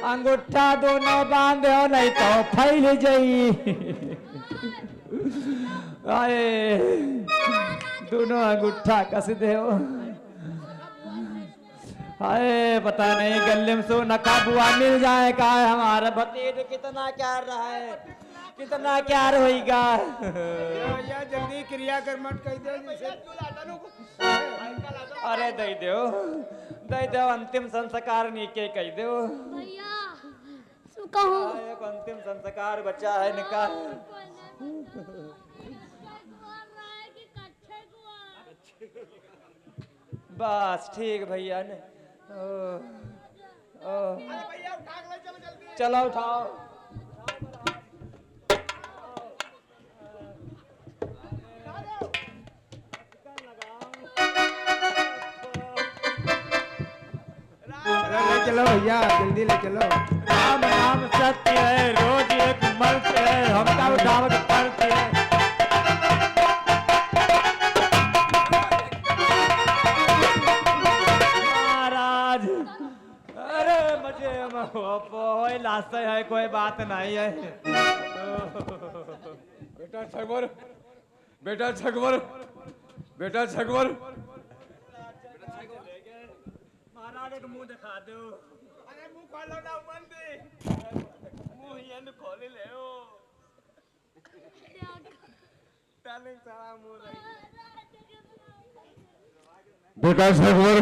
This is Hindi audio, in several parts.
अंगूठा दोनों बांध हो नहीं तो फैल जाई। आए दोनों अंगूठा कस दे हो। आए पता नहीं गले में सो नका बुआ मिल जाए का हमारा भतीज कितना क्या रहा है, कितना क्या होगा। या जल्दी क्रिया कर मत कह दो जिसे। अरे दे दो अंतिम संस्कार नीचे कह दो भैया कहो एक अंतिम संस्कार बचा है निकाल। बस ठीक भैया ने चलो उठाओ। चलो भैया जल्दी ले चलो। राम नाम सत्य है रोज एक मर्त है हमका उठावट पड़ती है। महाराज अरे मुझे लाश है कोई बात नहीं है। बेटा छकबर बेटा छकबर बेटा छकबर महाराज एक मुंह दिखा दो। अरे मुंह खोलो ना बंद मुंह ही खोल ले ओ डाले सारा मुंह बेटा छकबर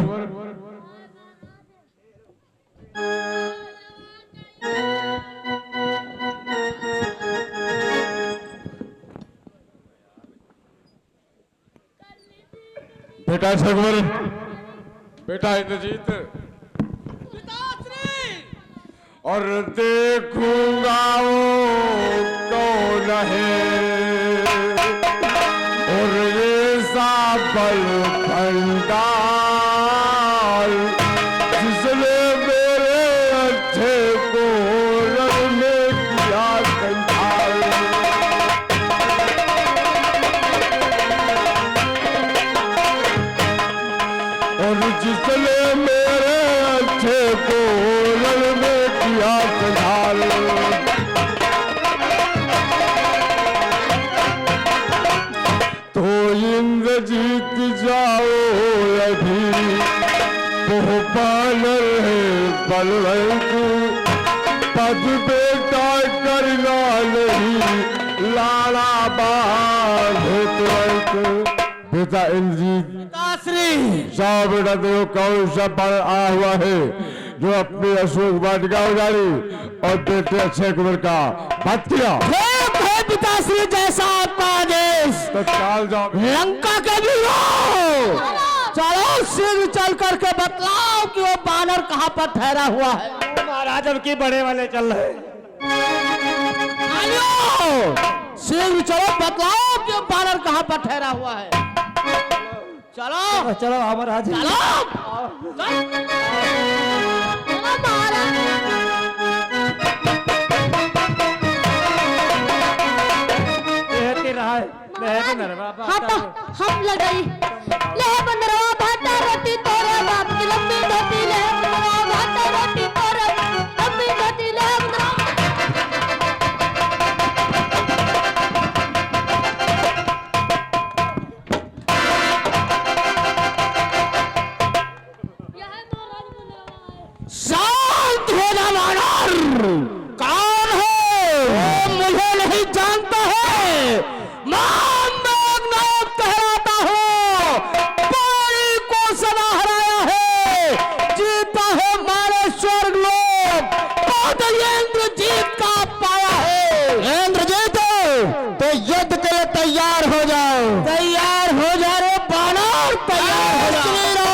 बेटा छकबर बेटा इंद्रजीत और देखूंगा वो कौन है और ये साबल भंडार जिसने मेरे अच्छे को रंग में किया कंठाल। और जिसने मेरे अच्छे को रण में किया कंधाल। तो इंद्रजीत जाओ अभी भोपाल है बलवंत पद बेटा करना नहीं लाड़ा बांधे तुरंत। बेटा इंद्रजीत जाओ बेटा देखो कौन सा बल आया हुआ है जो अपनी अशोक वाटिका उजाड़ी और बेटे अक्षय कुमार का बात किया। पिताश्री जैसा आपका आदेश तत्काल जाओ लंका के वीरों चलो शीघ्र चल करके बतलाओ कि वो बानर कहाँ पर ठहरा हुआ है। महाराज अब की बड़े वाले चल रहे आइयो शीघ्र चलो बतलाओ कि वो बानर कहाँ पर ठहरा हुआ है। चलो चलो महाराज चलो हम लड़ाई ले बंदरवा भाटा रोटी तोरे बाप की लंबी धोती ले बंदरवा भाटा रोटी तोरे लंबी धोती ले शांत हो जा वानर। कौन है वो मुझे नहीं जानता है। मैं मेघनाद कहलाता हूँ। पानी को सदा हराया है जीता है मारे स्वर्ग लोग पद इंद्रजीत का पाया है। इंद्रजीत तो युद्ध के लिए तैयार हो जाओ। तैयार हो जा रे बानर तैयार हो जाओ।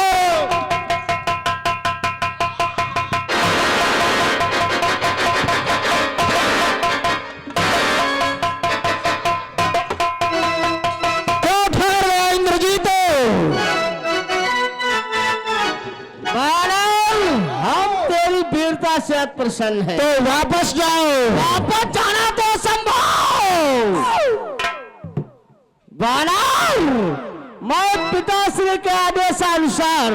से प्रसन्न है तो वापस जाओ। वापस जाना तो संभव बानर मैं पिताश्री के आदेशानुसार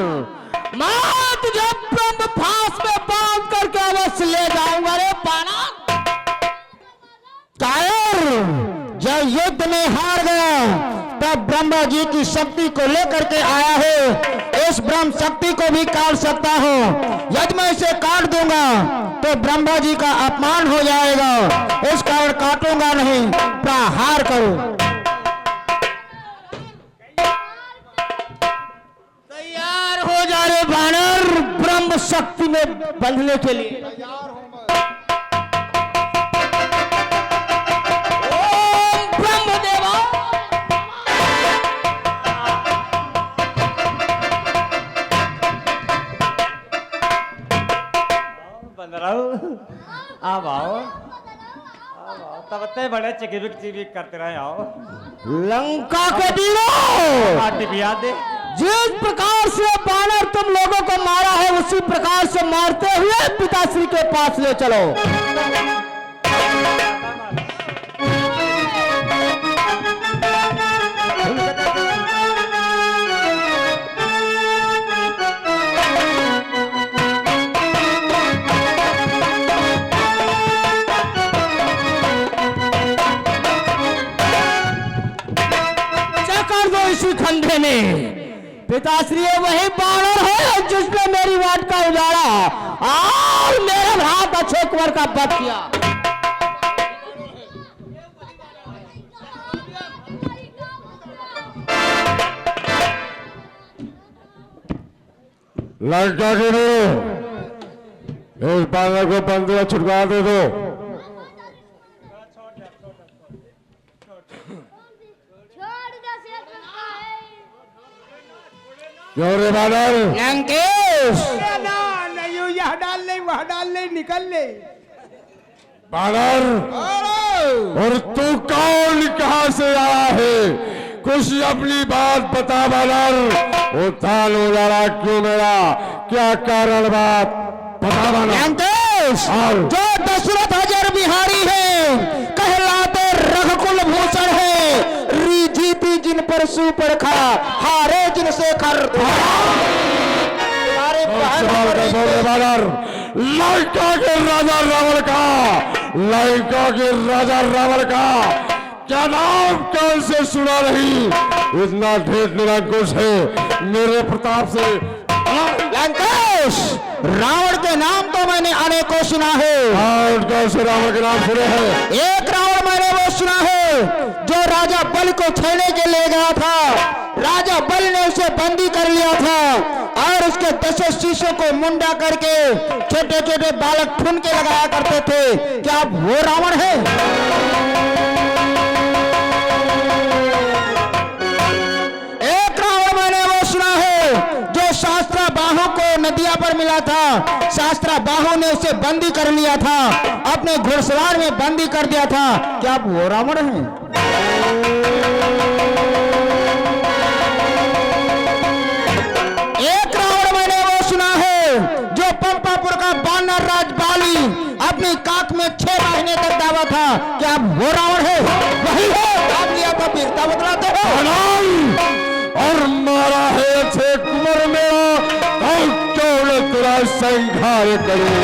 मैं तुझे ब्रह्म फांस में बांध करके अवश्य ले जाऊंगा। जब ब्रह्मा जी की शक्ति को लेकर के आया है, इस ब्रह्म शक्ति को भी काट सकता हूँ। यदि मैं इसे काट दूंगा तो ब्रह्मा जी का अपमान हो जाएगा, इस कारण काटूंगा नहीं, प्रहार करूं। तैयार हो जा रे वानर, ब्रह्म शक्ति में बंधने के लिए। ओम ब्रह्मदेवा। बंदराओ आप आओ, तब ते बड़े चिकिबिक चिबिक करते रहे। आओ लंका के वीरों, पार्टी भी याद दे। जिस प्रकार से वानर तुम लोगों को मारा है, उसी प्रकार से मारते हुए पिताश्री के पास ले चलो। कर दो इसी खंडे में। पिताश्री वही वानर है जिसने मेरी वाट का उजाड़ा और मेरे भाग अक्षय कुंवर का वध किया। लड़का के दो, इस बानर को बंदूक छुटका दे दो। क्यों रे बानर? लंकेश ना नहीं, यहाँ डाल ले, वहाँ डाल ले, निकल ले। बानर, और तू कौन, कहां से आया है? कुछ अपनी बात बता बानर। उत्थान हो जा रहा क्यों मेरा, क्या कारण बात बता बानर। लंकेश, जो दशरथ हजर बिहारी है, कहलाते रघुकुल भूषण है, जीती जिन पर सुपर खा, हारे जिन से खर। लंका के राजा रावण का, लंका के राजा रावण का क्या नाम कौन से सुना नहीं? इतना ढेर निरंकुश है मेरे प्रताप से। लंकेश, रावण के नाम तो मैंने अनेकों सुना है। रावण कौन से रावण के नाम सुने हैं? एक रावण मैंने वो सुना है जो राजा बल को छेड़ने के लिए गया था, राजा बल ने उसे बंदी कर लिया था और उसके 10 शीशों को मुंडा करके छोटे छोटे बालक ठुन के लगाया करते थे। क्या वो रावण है? एक रावण मैंने वो सुना है जो शास्त्रा बाहु को नदिया पर मिला था, शास्त्रा बाहु ने उसे बंदी कर लिया था, अपने घुड़सवार में बंदी कर दिया था। क्या वो रावण है? एक रावण मैंने वो सुना है जो पंपापुर का बानर राज बाली अपनी काक में 6 महीने तक दावा था। क्या वो रावण है? वही है, दाब लिया था, वीरता बतलाते हो। और मारा है अच्छे कुंवर मेरा, और क्यों न तेरा संहार करूं,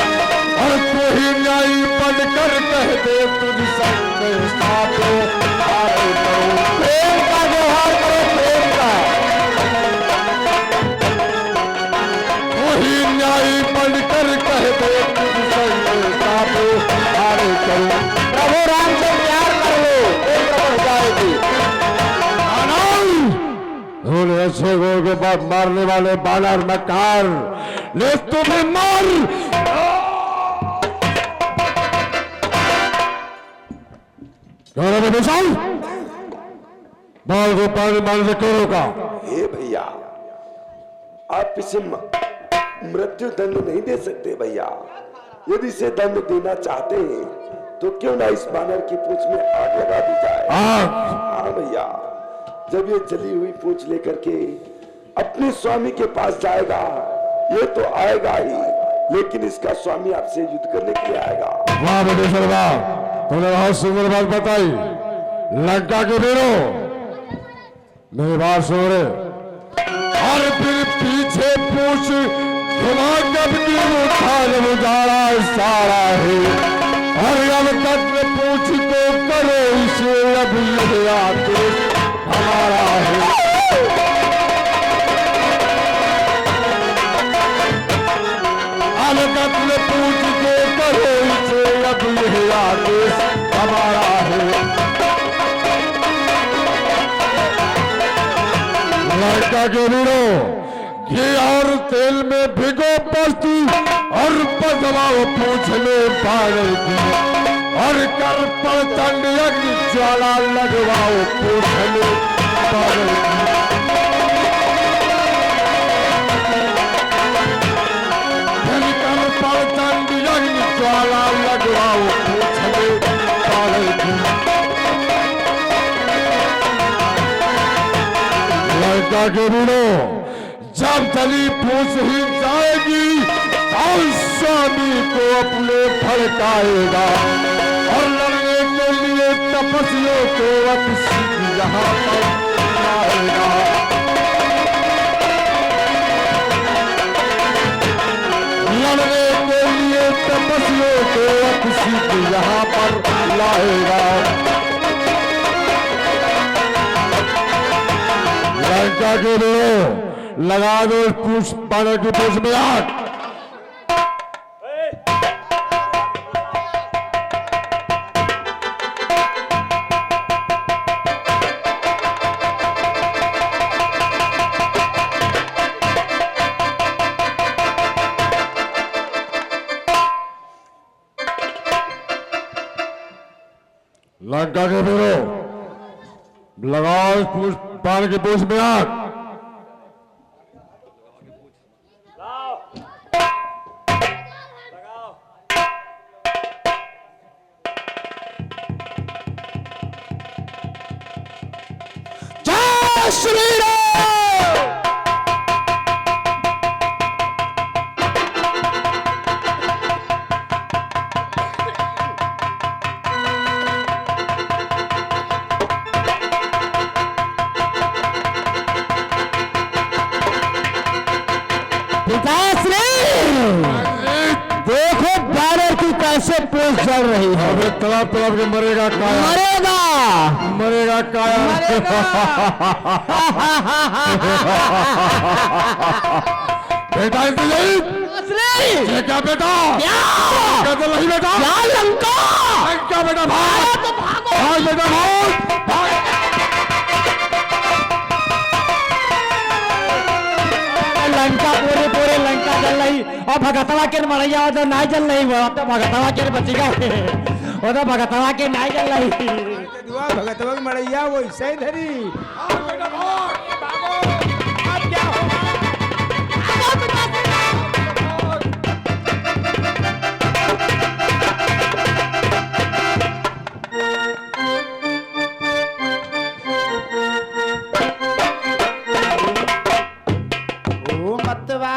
और कोई न्यायी बनकर कह दे तुझ संग साथ हारे करूं। प्रेम का व्यवहार करो, प्रेम का। कोई न्यायी बनकर कह दे तुझ संग साथ हारे करूं। प्रभु राम से प्यार कर लो, प्रेम बढ़ जाएगी। उन अच्छे को बाद मारने वाले बानर नकार ले तुम्हें मार। विशाल बाल को पानी मारने क्यों रोका? हे भैया, आप इसे मृत्यु दंड नहीं दे सकते भैया। यदि इसे दंड देना चाहते हैं तो क्यों ना इस बानर की पूंछ में आग लगा दी जाए। हाँ भैया, जब ये जली हुई पूंछ लेकर के अपने स्वामी के पास जाएगा, ये तो आएगा ही, लेकिन इसका स्वामी आपसे युद्ध करने के लिए आएगा। वाह बटेश्वर वाह, तुमने बहुत सुंदर बात बताई। लंका के वीरों, मेरी बात सुन रहे, और फिर पीछे पूछ घुमा कब की उठान उजाड़ा सारा है, और अब तक पूछ को करो इसे अब ये आदेश हमारा है। और कत्ल पूछ के करो इसे, अब यह आदेश हमारा है। लड़का के वीरो घी और तेल में भिगो पस्तु और पदवाओ पूछ में पागल की, और कर पर चंड यज्ञ ज्वाला लगवाओ पूछ में पागल की। फिर कर पर चंड यज्ञ ज्वाला लगवाओ पूछ में पागल की। लड़का के वीरो जब तली पूछ ही जाएगी और स्वामी को अपने भड़काएगा, और लड़ने के लिए तपस्वियों को अपनी यहाँ पर लाएगा। लड़ने के लिए तपस्वियों को अपनी यहाँ पर लाएगा। लड़का के लिए लगा दो पूछ पाने की पूछ में आग। लड़का के बेरो लगाओ पूछ पाने की पूछ में आग। श्री राम। पिताश्री देखो बैरर की कैसे पोस्ट चल रही है। अबे तड़प तड़प के मरेगा काया, मरेगा मरेगा काया। बेटा ये क्या बेटा, क्या तो नहीं बेटा, क्या लंका क्या बेटा, भाग भाग बेटा भाग। लंका पूरे पूरे लंका जल रही, और भगतवा के मरैया तो नहीं जल रही, वो तो भगतवा के बचेगा, वो तो भगतवा के नहीं जल रही। दुआ भगतवा की मरैया वो ऐसे ही धरी। अब क्या होगा?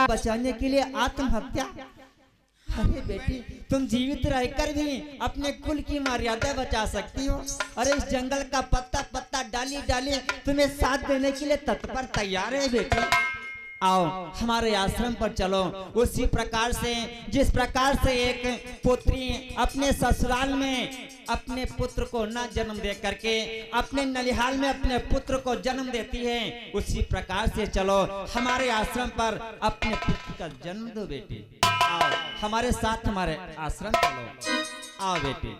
बचाने के लिए आत्महत्या। अरे बेटी तुम जीवित रहकर भी अपने कुल की मर्यादा बचा सकती हो। अरे इस जंगल का पत्ता पत्ता डाली डाली तुम्हें साथ देने के लिए तत्पर तैयार है बेटी। आओ हमारे आश्रम पर चलो। उसी प्रकार से जिस प्रकार से एक पुत्री अपने ससुराल में अपने पुत्र को न जन्म दे करके अपने नलिहाल में अपने पुत्र को जन्म देती है, उसी प्रकार से चलो हमारे आश्रम पर अपने पुत्र का जन्म दो बेटी। आओ हमारे साथ हमारे आश्रम चलो। आओ बेटी।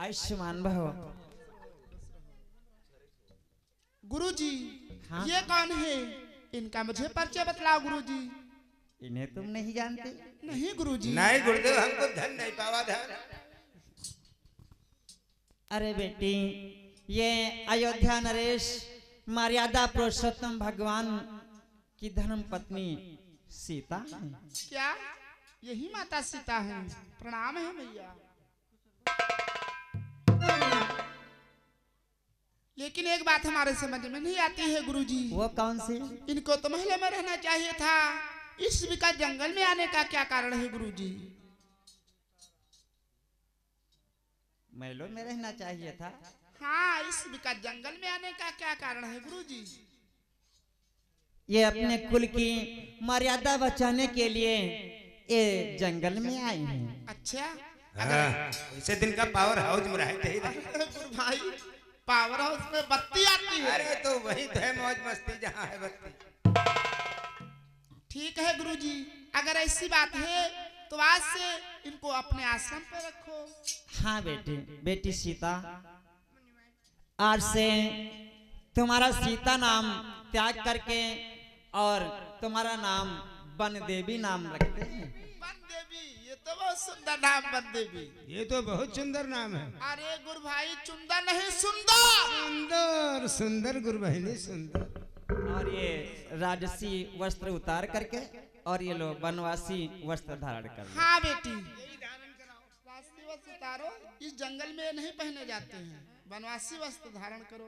आयुष्मान भव। गुरुजी हाँ? ये कौन है? इनका मुझे परिचय बतलाओ गुरुजी। इन्हें तुम नहीं जानते? नहीं गुरुजी। नहीं गुरुदेव, हमको धन नहीं पावा धन। अरे बेटी, ये अयोध्या नरेश मर्यादा पुरुषोत्तम भगवान की धर्म पत्नी सीता है। क्या यही माता सीता है? प्रणाम है भैया। लेकिन एक बात हमारे समझ में नहीं आती है गुरुजी। वो कौन सी? इनको तो महल में रहना चाहिए था, इस विकट जंगल में आने का क्या कारण है गुरुजी? महलों में रहना चाहिए था। हाँ, इस विकट जंगल में आने का क्या कारण है गुरुजी? ये अपने कुल की मर्यादा बचाने के लिए ये जंगल में आए हैं। अच्छा, हाँ, इसे दिन का पावर हाउस में रहते ही गुरु भाई, पावर हाउस में बत्ती आती है। अरे तो वही तो है मौज मस्ती जहाँ है बत्ती। ठीक है गुरुजी, अगर ऐसी बात है तो आज से इनको अपने आश्रम पर रखो। हाँ बेटी, बेटी सीता, आज से तुम्हारा सीता नाम त्याग करके और तुम्हारा नाम वन देवी नाम रखते हैं। वन देवी, ये तो बहुत सुंदर नाम, वन देवी। ये तो बहुत सुंदर नाम है। अरे गुरु भाई, चुंदर नहीं सुंदर। सुंदर सुंदर गुरु बहनी सुंदर। और ये राजसी वस्त्र उतार करके और ये लोग वनवासी वस्त्र धारण कर। हाँ बेटी, वनवासी वस्त्र उतारो, इस जंगल में नहीं पहने जाते हैं, वनवासी वस्त्र धारण करो।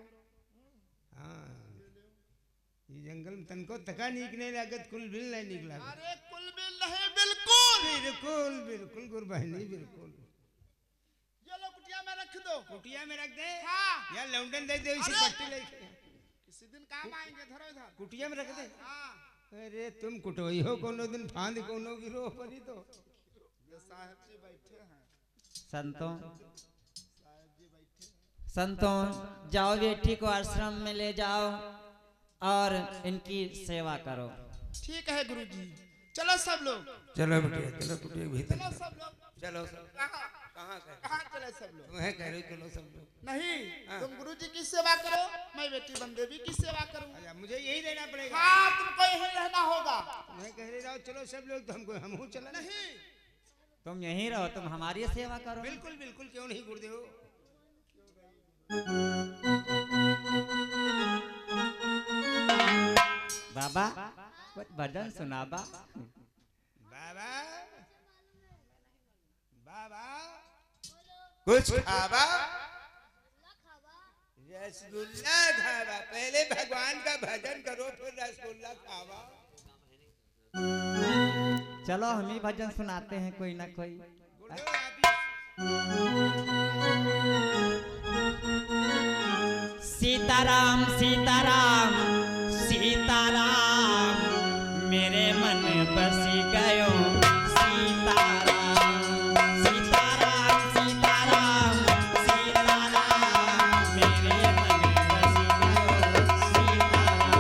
हाँ, ये जंगल में तनको तका नीक नहीं लागत, कुल बिल नहीं नीक लागत। अरे कुल बिल नहीं, बिल्कुल बिल्कुल बिल्कुल गुरु बहनी बिल्कुल। ये लो कुटिया में रख दो। कुटिया में रख दे। हाँ, या लौंडन दे दे, इसे अरे! पट्टी लेके किसी दिन काम आएंगे, धरो इधर। कुटिया में रख दे। हाँ, अरे तुम कुटोई हो कोनो दिन, फांद कोनो गिरो परी तो। ये साहब जी बैठे हैं। संतों, जाओ बेटी को आश्रम में ले जाओ और इनकी सेवा करो। ठीक है गुरुजी, चलो सब लोग, चलो कुटिया, चलो कुटिया भीतर चलो सब लोग। चलो। कहाँ कहाँ कह कहाँ चले सब लोग? तुम्हें कह रही, चलो सब लोग। नहीं, तुम गुरुजी की सेवा करो, मैं बेटी बंदेवी की सेवा करूँ। अच्छा, मुझे यही रहना पड़ेगा। हाँ, तुमको यहीं रहना होगा। तुम्हें कह रही रहो चलो सब लोग, तो हमको हमहू चला। नहीं, तुम यहीं रहो, तुम हमारी सेवा करो। बिल्कुल बिल्कुल, क्यों नहीं गुरुदेव। बाबा कुछ भजन सुनाबा। बाबा बाबा कुछ खावा, रसगुल्ला खावा। पहले भगवान का भजन करो, फिर रसगुल्ला खावा। चलो हम ही भजन सुनाते हैं कोई ना कोई। गुरुदेव आप सीताराम सीताराम सीताराम, मेरे मन बस गयो सीताराम। सीताराम सीताराम सीताराम, मेरे मन बस गयो सीताराम।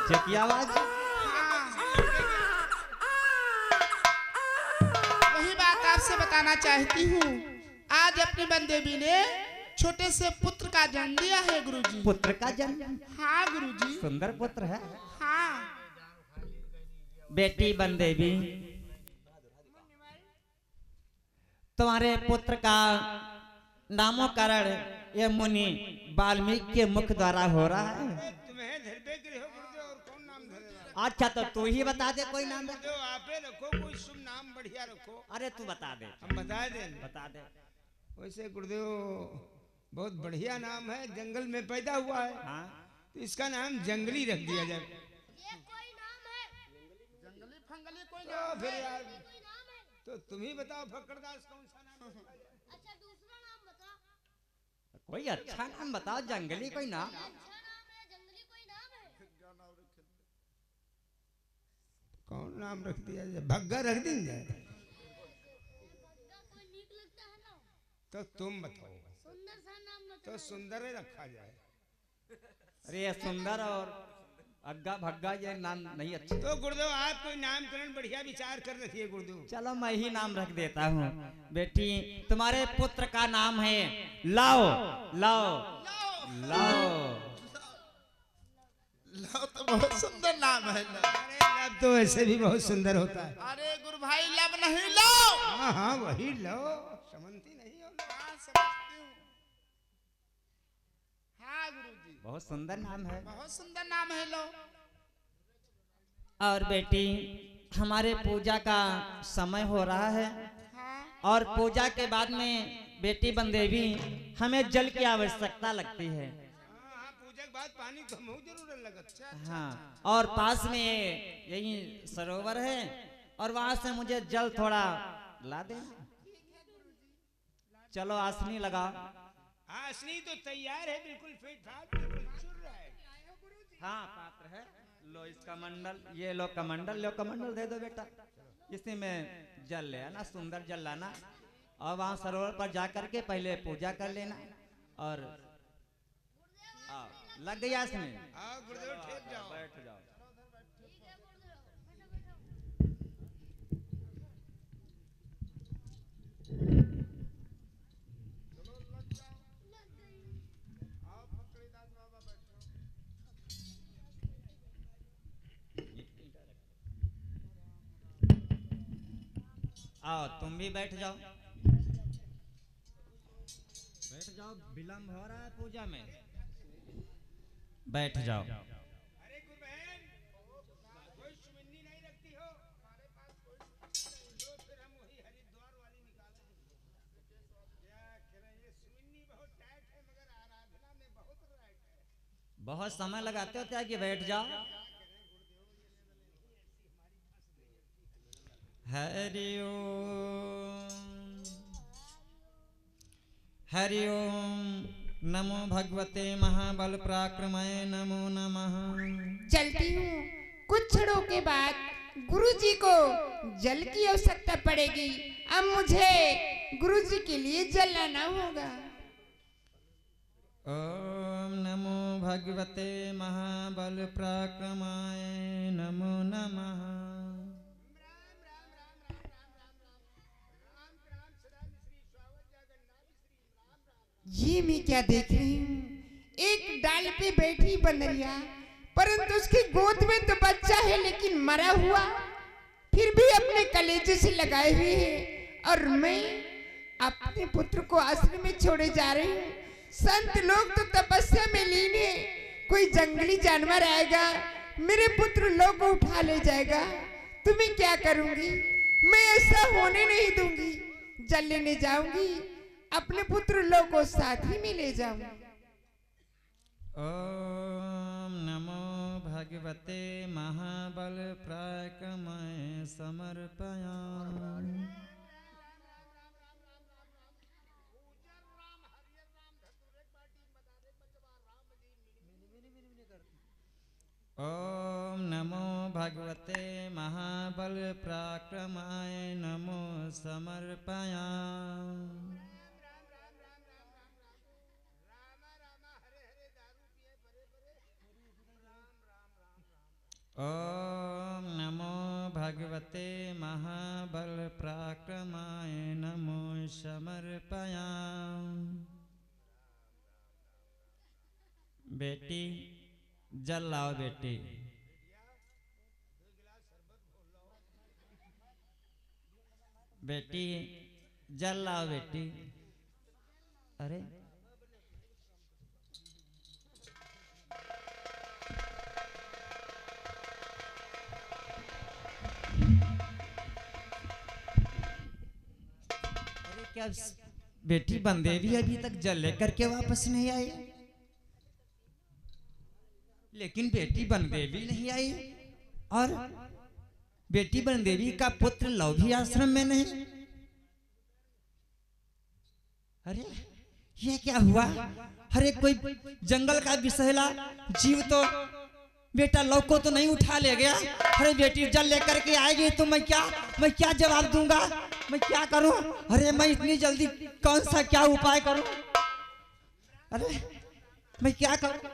बच्चे की आवाज। वही बात आपसे बताना चाहती हूँ। आज अपनी बंदेवी ने छोटे से पुत्र का जन्म दिया है गुरुजी। पुत्र का जन्म? हाँ गुरुजी। सुंदर पुत्र है। हाँ बेटी बनदेवी, तुम्हारे पुत्र का नामकरण ये मुनि वाल्मीकि के मुख द्वारा हो रहा है। तुम्हें धर पे गृह गुरुदेव और कौन नाम धरेगा? अच्छा तो तू ही बता दे कोई नाम। गुरुदेव आपे रखो, कोई शुभ नाम बढ़िया रखो। अरे तू बता दे। हम बता दें। बता दे। वैसे गुरुदेव बहुत बढ़िया नाम है, जंगल में पैदा हुआ है। हाँ तो इसका नाम जंगली रख दिया जाए। ये कोई नाम है? जंगली फंगली कोई तो नाम फिर है? यार कोई नाम है? तो तुम ही बताओ फकड़दास कौन सा नाम है? अच्छा दूसरा नाम बता। कोई अच्छा नाम बताओ, जंगली कोई नाम। अच्छा नाम है, जंगली कोई नाम है? कौन नाम रख दिया जाए? भग्गा रख देंगे। भग्गा कोई नीक लगता है ना? तो तुम बताओ। सुंदर सा नाम तो बताओ। सुंदर ही रखा जाए। अरे ये सुंदर और अग्गा भग्गा ये नाम नहीं अच्छे। तो गुरुदेव आप कोई नामकरण बढ़िया विचार कर रखिए गुरुदेव। चलो मैं ही नाम रख देता हूँ। बेटी तुम्हारे पुत्र का नाम है लाओ। लाओ लाओ। लो तो बहुत सुंदर नाम है। लो। अरे लब तो वैसे भी बहुत सुंदर होता है। अरे गुरु भाई लब नहीं लो। हाँ हाँ वही लो, समझती नहीं हो? हाँ समझती हूँ। हाँ गुरुजी बहुत सुंदर नाम है। बहुत सुंदर नाम है। लो। और बेटी हमारे पूजा का समय हो रहा है हाँ और पूजा के बाद में बेटी बनदेवी हमें जल की आवश्यकता लगती है। हाँ पूजा के बाद पानी तो बहुत जरूर लगता है। हाँ और पास में यही सरोवर है और वहां से मुझे जल थोड़ा ला दे। चलो आसनी लगाओ। हाँ असली तो तैयार है, बिल्कुल फिट फाट, बिल्कुल चुर रहा है। हाँ पात्र है। लो इसका मंडल, ये लो कमंडल, लो कमंडल दे दो बेटा। इसी में जल ले आना, सुंदर जल लाना और वहाँ सरोवर पर जा करके पहले पूजा कर लेना। और आओ, लग गई आसनी? हाँ गुरुदेव ठेक जाओ। बैठ जाओ। आओ तुम भी बैठ जाओ। बैठ जाओ, विलम्ब हो रहा है पूजा में। बैठ जाओ। अरे गुरु बहन कोई सुमिन्नी नहीं रखती हो? हमारे पास कोई तो फिर हम वही हरिद्वार वाली निकालेंगे। क्या करें, ये सुमिन्नी बहुत टाइट है मगर आराधना में बहुत राइट है। बहुत समय लगाते हो क्या कि बैठ जाओ। हरिओम हरिओम। नमो भगवते महाबल पराक्रमाय नमो नमः। चलती हूँ। कुछ क्षणों के बाद गुरुजी को जल की आवश्यकता पड़ेगी। अब मुझे गुरुजी के लिए जल लाना होगा। ओम नमो भगवते महाबल पराक्रमाय नमो नमः। ये मैं क्या देख रही हूँ? एक डाल पे बैठी बंदरिया, परंतु उसकी गोद में तो बच्चा है लेकिन मरा हुआ, फिर भी अपने कलेजे से लगाए हुए है। और मैं अपने पुत्र को आश्रम में छोड़े जा रही हूँ। संत लोग तो तपस्या में लीन है, कोई जंगली जानवर आएगा मेरे पुत्र लोग को उठा ले जाएगा, तो मैं क्या करूंगी? मैं ऐसा होने नहीं दूंगी। जल लेने जाऊंगी, अपने पुत्र लोग को साथ ही में ले जाऊंगी। ओम नमो भगवते महाबल पराक्रमाय समर्पयामि। ओम नमो भगवते महाबल पराक्रमाय नमो समर्पयामि। ओम नमो भगवते महाबल पराक्रमाय नमो समर्पयाम। बेटी जल लाओ बेटी। बेटी जल लाओ बेटी। अरे क्या बेटी बंदेवी अभी तक जल लेकर के वापस नहीं आई? लेकिन बेटी बनदेवी नहीं आई और बेटी बनदेवी का पुत्र लव भी आश्रम में नहीं। अरे ये क्या हुआ? अरे कोई जंगल का विषैला जीव तो बेटा लव को तो नहीं उठा ले गया। अरे बेटी जल लेकर के आएगी तो मैं क्या जवाब दूंगा? मैं क्या करूं? अरे मैं इतनी जल्दी कौन सा क्या उपाय करूं? अरे मैं क्या करूं?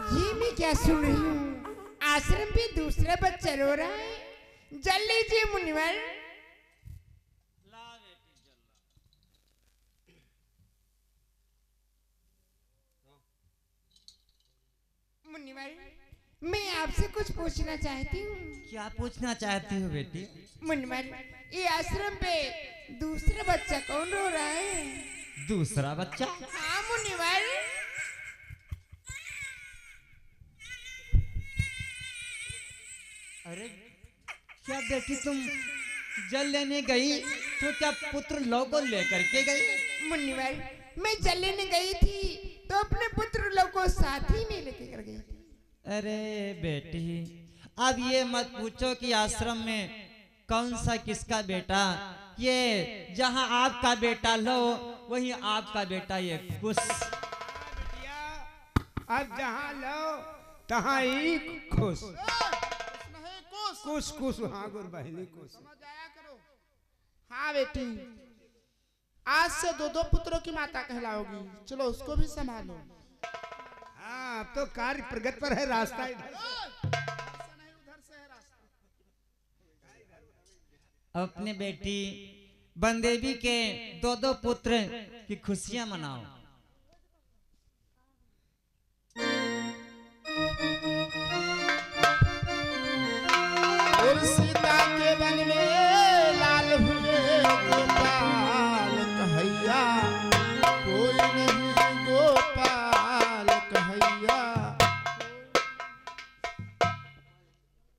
ये मैं क्या सुन रही हूँ? आश्रम पे दूसरा बच्चा रो रहा है। जल लीजिए मुनिवर। मुनिवर, मैं आपसे कुछ पूछना चाहती हूँ। क्या पूछना चाहती हो बेटी? मुनिवर, ये आश्रम पे दूसरा बच्चा कौन रो रहा है? दूसरा बच्चा? हाँ मुनिवर। अरे क्या बेटी तुम जल लेने गई तो क्या पुत्र लव को लेकर के गई? मुनिवर, मैं जल लेने गई थी तो अपने पुत्र लव को साथ ही में लेके कर गई थी। अरे बेटी अब ये मत पूछो कि आश्रम में कौन सा किसका बेटा। ये जहाँ आपका बेटा लो वहीं आपका बेटा ये खुश। अब जहाँ लो तहाँ ही खुश। कुछ कुछ हाँ गुर बहनी कुछ। हाँ बेटी, आज से दो पुत्रों की माता कहलाओगी। चलो उसको भी संभालो। हाँ अब तो कार्य प्रगति पर है। रास्ता इधर से है रास्ता। अपने बेटी बंदेवी के दो पुत्र की खुशियां मनाओ।